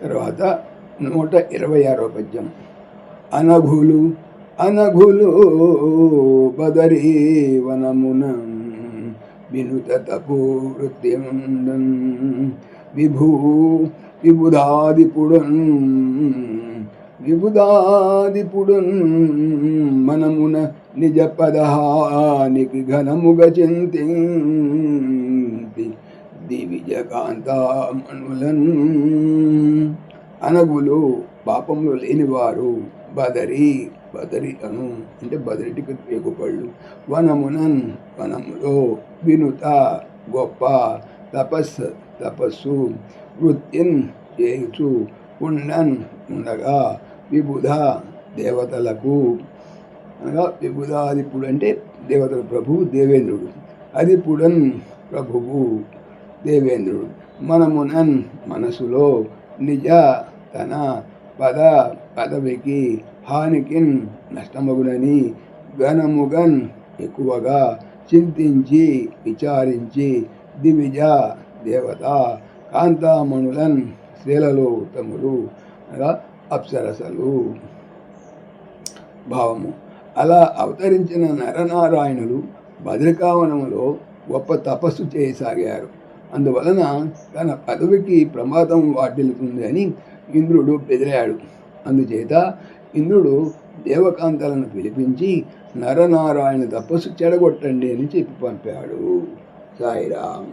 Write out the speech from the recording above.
తర్వాత 126వ పద్యం. అనఘులు అనఘులు బదరీ వనమున వినుత తపోవృత్తియుండన్ విబుధాదిపుడున్ మనమున నిజ పదహానికి ఘనముగ చింతింతి దివిజ కాంతామణులన్. అనగులు పాపములు లేనివారు బదరి అను అంటే బదరిటికి రేగుపళ్ళు వనములో వినుత గొప్ప తపస్సు వృత్తిన్ చేయుచు ఉండగా విబుధ దేవతలకు అనగా విబుధాదిపుడు అంటే దేవతల ప్రభువు దేవేంద్రుడు, అదిపుడన్ ప్రభువు దేవేంద్రుడు, మనమునన్ మనసులో నిజ తన పదవికి హానికిన్ నష్టమగునని ఘనముగన్ ఎక్కువగా చింతించి విచారించి దివిజ దేవత కాంతామణులన్ స్త్రీలలో ఉత్తములు అనగా అప్సరసలు. భావము: అలా అవతరించిన నరనారాయణులు బద్రికావనములో గొప్ప తపస్సు చేయసాగారు. అందువలన తన పదవికి ప్రమాదం వాటిల్లుతుంది అని ఇంద్రుడు బెదిరాడు. అందుచేత ఇంద్రుడు దేవకాంతలను పిలిపించి నరనారాయణ తపస్సు చెడగొట్టండి అని చెప్పి పంపాడు. సాయిరాం.